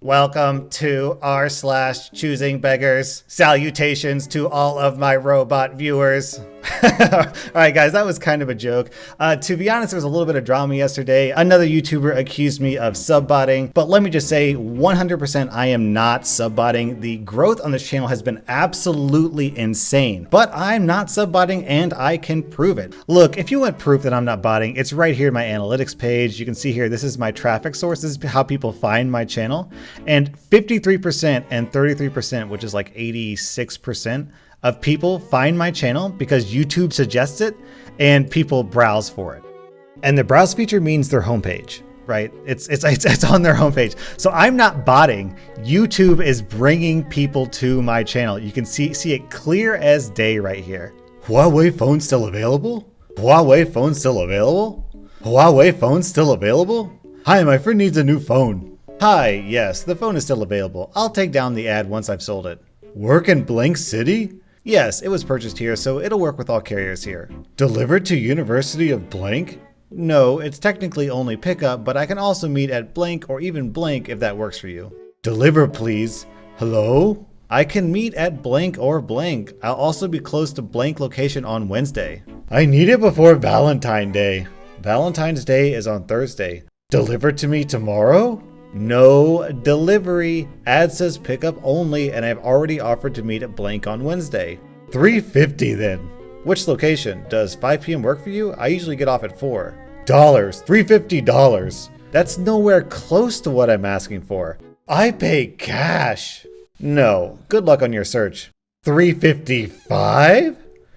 Welcome to rSlash Choosing Beggars. Salutations to all of my robot viewers. Alright guys, that was kind of a joke. To be honest, there was a little bit of drama yesterday. Another YouTuber accused me of subbotting, but let me just say 100% I am not subbotting. The growth on this channel has been absolutely insane, but I'm not subbotting and I can prove it. Look, if you want proof that I'm not botting, it's right here in my analytics page. You can see here, this is my traffic source. This is how people find my channel. And 53% and 33%, which is like 86%, of people find my channel because YouTube suggests it and people browse for it. And the browse feature means their homepage, right? It's on their homepage. So I'm not botting. YouTube is bringing people to my channel. You can see it clear as day right here. Huawei phone still available? Huawei phone still available? Huawei phone still available? Hi, my friend needs a new phone. Hi, yes, the phone is still available. I'll take down the ad once I've sold it. Work in blank city? Yes, it was purchased here, so it'll work with all carriers here. Delivered to University of Blank? No, it's technically only pickup, but I can also meet at blank or even blank if that works for you. Deliver, please. Hello? I can meet at blank or blank. I'll also be close to blank location on Wednesday. I need it before Valentine's Day. Valentine's Day is on Thursday. Delivered to me tomorrow? No delivery. Ad says pickup only, and I've already offered to meet at blank on Wednesday. $3.50 then. Which location? Does 5 p.m. work for you? I usually get off at $4. $350. That's nowhere close to what I'm asking for. I pay cash. No. Good luck on your search. $355?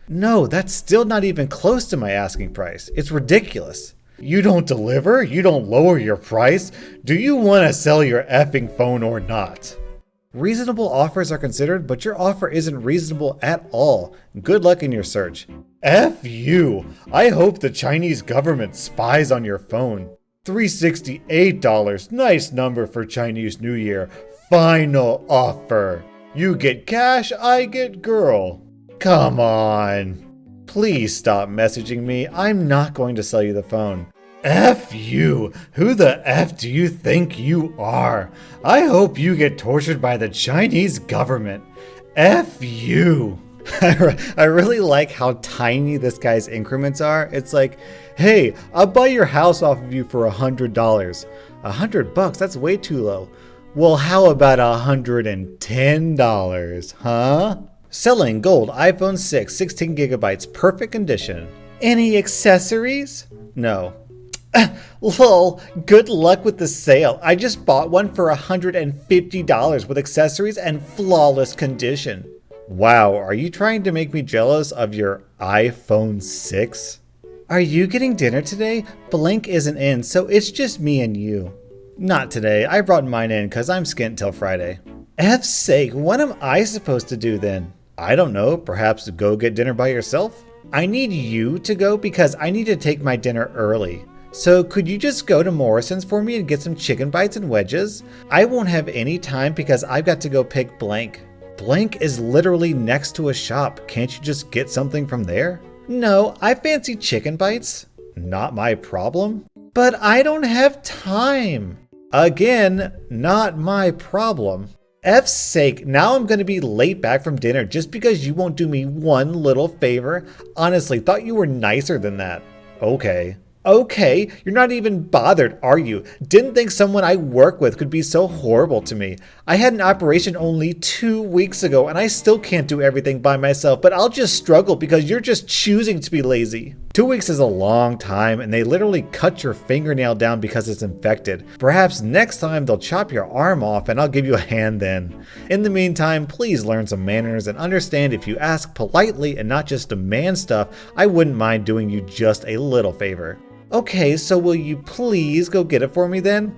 No, that's still not even close to my asking price. It's ridiculous. You don't deliver? You don't lower your price? Do you want to sell your effing phone or not? Reasonable offers are considered, but your offer isn't reasonable at all. Good luck in your search. F you. I hope the Chinese government spies on your phone. $368. Nice number for Chinese New Year. Final offer. You get cash, I get girl. Come on. Please stop messaging me. I'm not going to sell you the phone. F you. Who the F do you think you are? I hope you get tortured by the Chinese government. F you. I really like how tiny this guy's increments are. It's like, hey, I'll buy your house off of you for $100. $100? That's way too low. Well, how about $110, huh? Selling gold iPhone 6, 16 gigabytes, perfect condition. Any accessories? No. Lol, good luck with the sale. I just bought one for $150 with accessories and flawless condition. Wow, are you trying to make me jealous of your iPhone 6? Are you getting dinner today? Blank isn't in, so it's just me and you. Not today. I brought mine in because I'm skint till Friday. F's sake, what am I supposed to do then? I don't know, perhaps go get dinner by yourself? I need you to go because I need to take my dinner early. So could you just go to Morrison's for me and get some chicken bites and wedges? I won't have any time because I've got to go pick blank. Blank is literally next to a shop. Can't you just get something from there? No, I fancy chicken bites. Not my problem. But I don't have time. Again, not my problem. F's sake, now I'm going to be late back from dinner just because you won't do me one little favor. Honestly, thought you were nicer than that. Okay. Okay, you're not even bothered, are you? Didn't think someone I work with could be so horrible to me. I had an operation only 2 weeks ago and I still can't do everything by myself, but I'll just struggle because you're just choosing to be lazy. 2 weeks is a long time and they literally cut your fingernail down because it's infected. Perhaps next time they'll chop your arm off and I'll give you a hand then. In the meantime, please learn some manners and understand if you ask politely and not just demand stuff, I wouldn't mind doing you just a little favor. Okay, so will you please go get it for me then?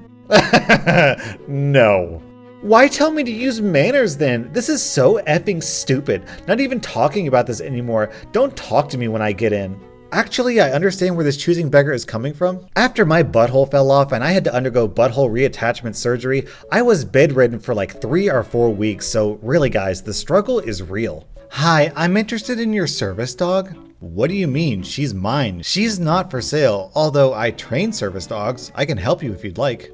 No. Why tell me to use manners then? This is so effing stupid. Not even talking about this anymore. Don't talk to me when I get in. Actually, I understand where this choosing beggar is coming from. After my butthole fell off and I had to undergo butthole reattachment surgery, I was bedridden for like 3 or 4 weeks. So really guys, the struggle is real. Hi, I'm interested in your service dog. What do you mean? She's mine. She's not for sale, although I train service dogs. I can help you if you'd like.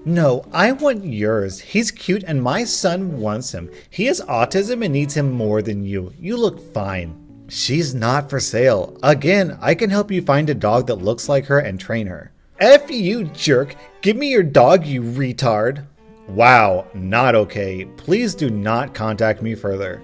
No, I want yours. He's cute and my son wants him. He has autism and needs him more than you. You look fine. She's not for sale. Again, I can help you find a dog that looks like her and train her. F you, jerk. Give me your dog, you retard. Wow, not okay. Please do not contact me further.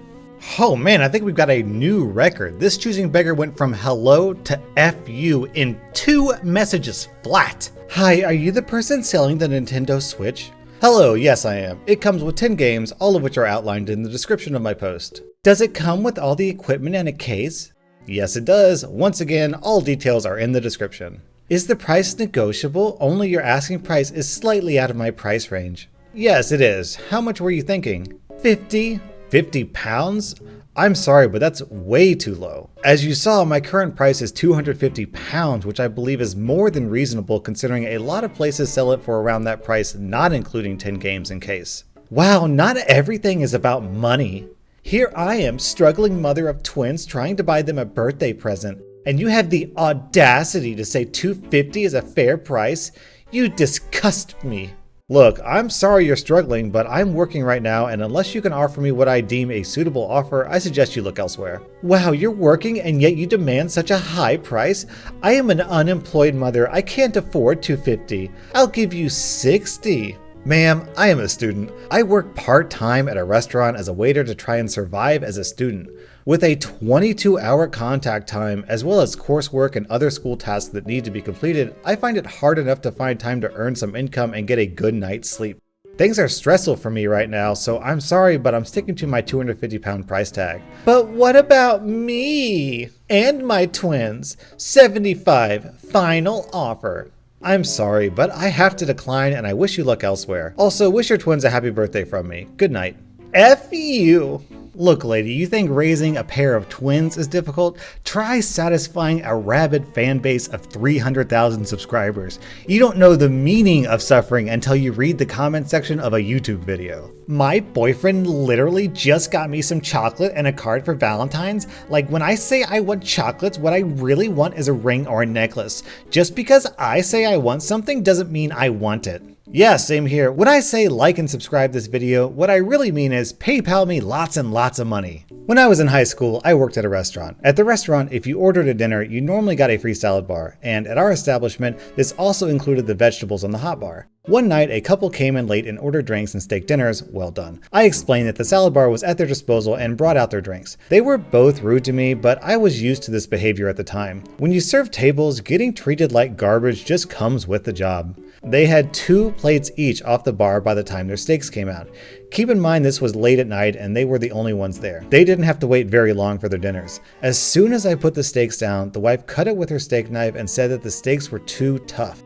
Oh man, I think we've got a new record. This choosing beggar went from hello to F you in 2 messages flat. Hi, are you the person selling the Nintendo Switch? Hello, yes I am. It comes with 10 games, all of which are outlined in the description of my post. Does it come with all the equipment and a case? Yes it does. Once again, all details are in the description. Is the price negotiable? Only your asking price is slightly out of my price range. Yes, it is. How much were you thinking? 50? 50 pounds? I'm sorry, but that's way too low. As you saw, my current price is 250 pounds, which I believe is more than reasonable considering a lot of places sell it for around that price, not including 10 games in case. Wow, not everything is about money. Here I am, struggling mother of twins, trying to buy them a birthday present, and you have the audacity to say 250 is a fair price? You disgust me. Look, I'm sorry you're struggling, but I'm working right now, and unless you can offer me what I deem a suitable offer, I suggest you look elsewhere. Wow, you're working and yet you demand such a high price? I am an unemployed mother. I can't afford $250. I'll give you $60. Ma'am, I am a student. I work part-time at a restaurant as a waiter to try and survive as a student. With a 22-hour contact time, as well as coursework and other school tasks that need to be completed, I find it hard enough to find time to earn some income and get a good night's sleep. Things are stressful for me right now, so I'm sorry, but I'm sticking to my 250-pound price tag. But what about me? And my twins? 75, final offer. I'm sorry, but I have to decline and I wish you luck elsewhere. Also, wish your twins a happy birthday from me. Good night. F you. Look, lady, you think raising a pair of twins is difficult? Try satisfying a rabid fan base of 300,000 subscribers. You don't know the meaning of suffering until you read the comment section of a YouTube video. My boyfriend literally just got me some chocolate and a card for Valentine's. Like, when I say I want chocolates, what I really want is a ring or a necklace. Just because I say I want something doesn't mean I want it. Yeah, same here. When I say like and subscribe this video, what I really mean is PayPal me lots and lots of money. When I was in high school, I worked at a restaurant. At the restaurant, if you ordered a dinner, you normally got a free salad bar, and at our establishment, this also included the vegetables on the hot bar. One night, a couple came in late and ordered drinks and steak dinners. Well done. I explained that the salad bar was at their disposal and brought out their drinks. They were both rude to me, but I was used to this behavior at the time. When you serve tables, getting treated like garbage just comes with the job. They had 2 plates each off the bar by the time their steaks came out. Keep in mind this was late at night and they were the only ones there. They didn't have to wait very long for their dinners. As soon as I put the steaks down, the wife cut it with her steak knife and said that the steaks were too tough.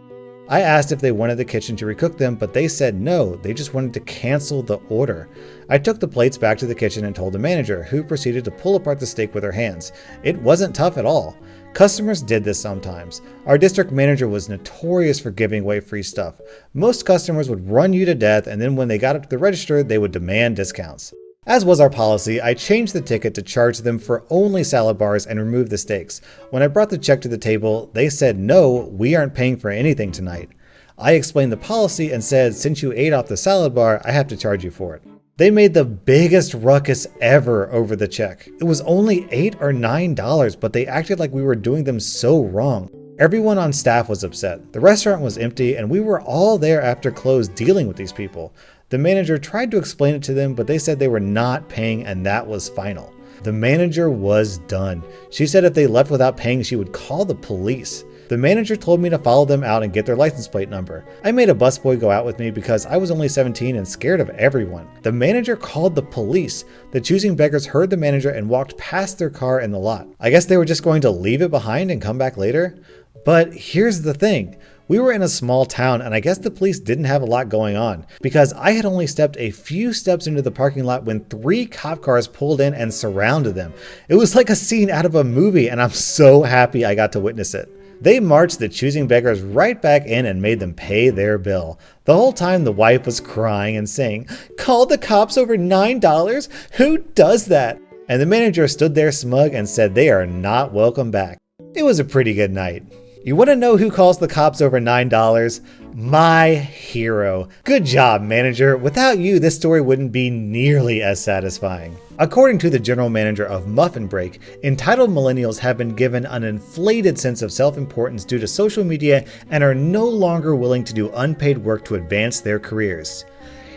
I asked if they wanted the kitchen to recook them, but they said no, they just wanted to cancel the order. I took the plates back to the kitchen and told the manager, who proceeded to pull apart the steak with her hands. It wasn't tough at all. Customers did this sometimes. Our district manager was notorious for giving away free stuff. Most customers would run you to death, and then when they got up to the register, they would demand discounts. As was our policy, I changed the ticket to charge them for only salad bars and remove the steaks. When I brought the check to the table, they said, no, we aren't paying for anything tonight. I explained the policy and said, since you ate off the salad bar, I have to charge you for it. They made the biggest ruckus ever over the check. It was only $8 or $9, but they acted like we were doing them so wrong. Everyone on staff was upset. The restaurant was empty and we were all there after close dealing with these people. The manager tried to explain it to them, but they said they were not paying and that was final. The manager was done. She said if they left without paying, she would call the police. The manager told me to follow them out and get their license plate number. I made a busboy go out with me because I was only 17 and scared of everyone. The manager called the police. The choosing beggars heard the manager and walked past their car in the lot. I guess they were just going to leave it behind and come back later. But here's the thing. We were in a small town and I guess the police didn't have a lot going on because I had only stepped a few steps into the parking lot when 3 cop cars pulled in and surrounded them. It was like a scene out of a movie and I'm so happy I got to witness it. They marched the choosing beggars right back in and made them pay their bill. The whole time the wife was crying and saying, "Call the cops over $9? Who does that?" And the manager stood there smug and said they are not welcome back. It was a pretty good night. You want to know who calls the cops over $9? My hero. Good job, manager. Without you, this story wouldn't be nearly as satisfying. According to the general manager of Muffin Break, entitled millennials have been given an inflated sense of self-importance due to social media and are no longer willing to do unpaid work to advance their careers.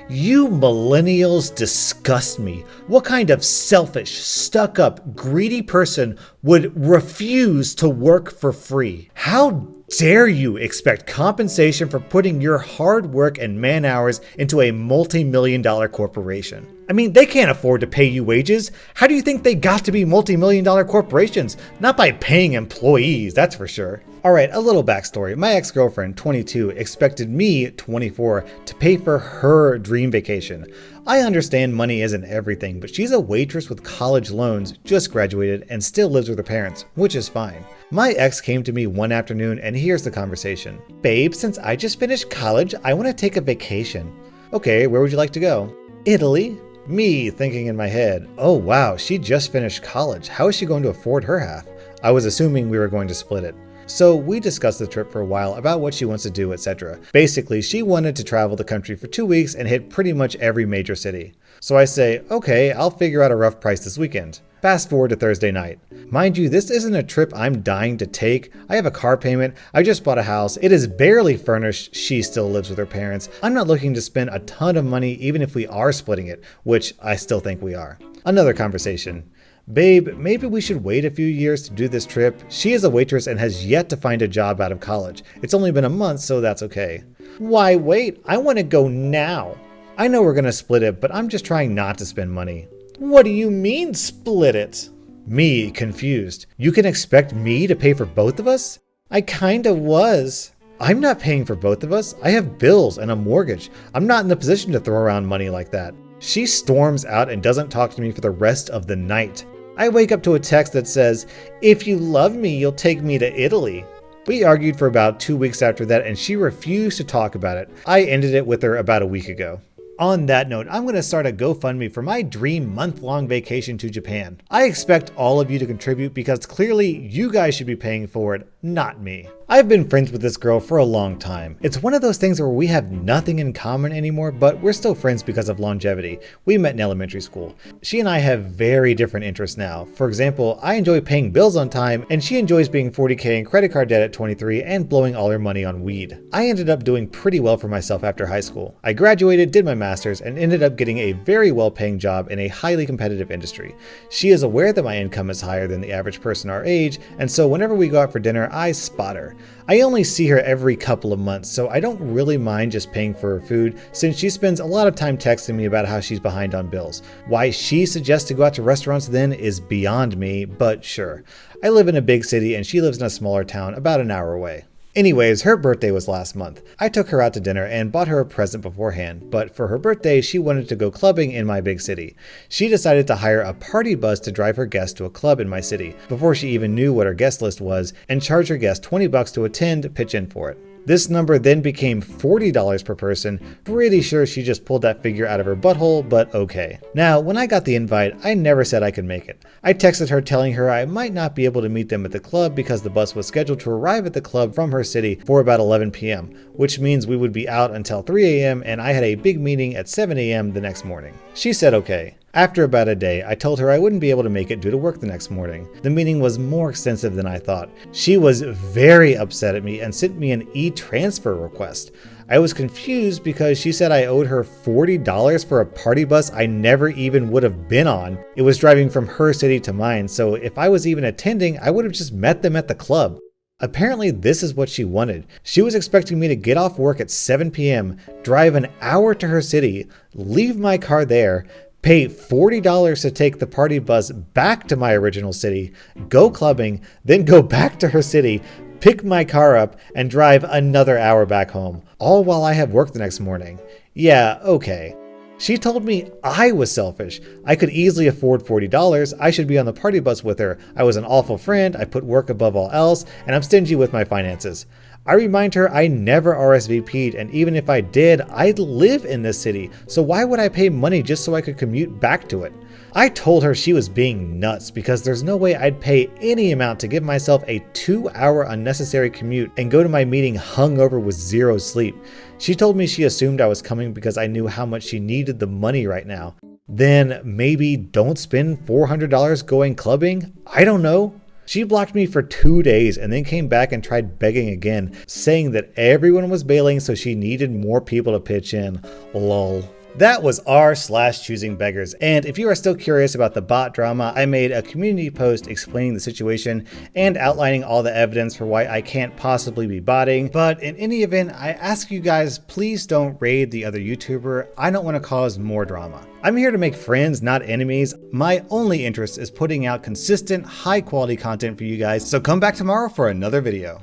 You millennials disgust me. What kind of selfish, stuck-up, greedy person would refuse to work for free? How dare you expect compensation for putting your hard work and man hours into a multi-million-dollar corporation? I mean, they can't afford to pay you wages. How do you think they got to be multi-million-dollar corporations? Not by paying employees, that's for sure. Alright, a little backstory. My ex-girlfriend, 22, expected me, 24, to pay for her dream vacation. I understand money isn't everything, but she's a waitress with college loans, just graduated, and still lives with her parents, which is fine. My ex came to me one afternoon and here's the conversation. Babe, since I just finished college, I want to take a vacation. Okay, where would you like to go? Italy. Me thinking in my head, oh wow, she just finished college. How is she going to afford her half? I was assuming we were going to split it. So we discussed the trip for a while about what she wants to do, etc. Basically, she wanted to travel the country for 2 weeks and hit pretty much every major city. So I say, okay, I'll figure out a rough price this weekend. Fast forward to Thursday night. Mind you, this isn't a trip I'm dying to take. I have a car payment, I just bought a house, it is barely furnished, she still lives with her parents. I'm not looking to spend a ton of money even if we are splitting it, which I still think we are. Another conversation. Babe, maybe we should wait a few years to do this trip. She is a waitress and has yet to find a job out of college. It's only been a month, so that's okay. Why wait? I want to go now. I know we're going to split it, but I'm just trying not to spend money. What do you mean split it? Me, confused. You can expect me to pay for both of us? I kinda was. I'm not paying for both of us. I have bills and a mortgage. I'm not in the position to throw around money like that. She storms out and doesn't talk to me for the rest of the night. I wake up to a text that says, if you love me, you'll take me to Italy. We argued for about 2 weeks after that and she refused to talk about it. I ended it with her about a week ago. On that note, I'm going to start a GoFundMe for my dream month-long vacation to Japan. I expect all of you to contribute because clearly you guys should be paying for it, not me. I've been friends with this girl for a long time. It's one of those things where we have nothing in common anymore, but we're still friends because of longevity. We met in elementary school. She and I have very different interests now. For example, I enjoy paying bills on time, and she enjoys being 40K in credit card debt at 23 and blowing all her money on weed. I ended up doing pretty well for myself after high school. I graduated, did my master's, and ended up getting a very well-paying job in a highly competitive industry. She is aware that my income is higher than the average person our age, and so whenever we go out for dinner, I spot her. I only see her every couple of months, so I don't really mind just paying for her food since she spends a lot of time texting me about how she's behind on bills. Why she suggests to go out to restaurants then is beyond me, but sure. I live in a big city and she lives in a smaller town about an hour away. Anyways, her birthday was last month. I took her out to dinner and bought her a present beforehand, but for her birthday, she wanted to go clubbing in my big city. She decided to hire a party bus to drive her guests to a club in my city, before she even knew what her guest list was, and charge her guests $20 to attend, pitch in for it. This number then became $40 per person. Pretty sure she just pulled that figure out of her butthole, but okay. Now, when I got the invite, I never said I could make it. I texted her telling her I might not be able to meet them at the club because the bus was scheduled to arrive at the club from her city for about 11 p.m., which means we would be out until 3 a.m. and I had a big meeting at 7 a.m. the next morning. She said okay. After about a day, I told her I wouldn't be able to make it due to work the next morning. The meeting was more extensive than I thought. She was very upset at me and sent me an e-transfer request. I was confused because she said I owed her $40 for a party bus I never even would have been on. It was driving from her city to mine, so if I was even attending, I would have just met them at the club. Apparently this is what she wanted. She was expecting me to get off work at 7 p.m., drive an hour to her city, leave my car there, pay $40 to take the party bus back to my original city, go clubbing, then go back to her city, pick my car up, and drive another hour back home, all while I have work the next morning. Yeah, okay. She told me I was selfish. I could easily afford $40. I should be on the party bus with her. I was an awful friend. I put work above all else, and I'm stingy with my finances. I remind her I never RSVP'd, and even if I did, I live in this city, so why would I pay money just so I could commute back to it? I told her she was being nuts because there's no way I'd pay any amount to give myself a 2-hour unnecessary commute and go to my meeting hungover with zero sleep. She told me she assumed I was coming because I knew how much she needed the money right now. Then maybe don't spend $400 going clubbing? I don't know. She blocked me for 2 days and then came back and tried begging again, saying that everyone was bailing so she needed more people to pitch in. Lol. That was r/choosingbeggars, and if you are still curious about the bot drama, I made a community post explaining the situation and outlining all the evidence for why I can't possibly be botting. But in any event, I ask you guys, please don't raid the other YouTuber. I don't want to cause more drama. I'm here to make friends, not enemies. My only interest is putting out consistent, high quality content for you guys, so come back tomorrow for another video.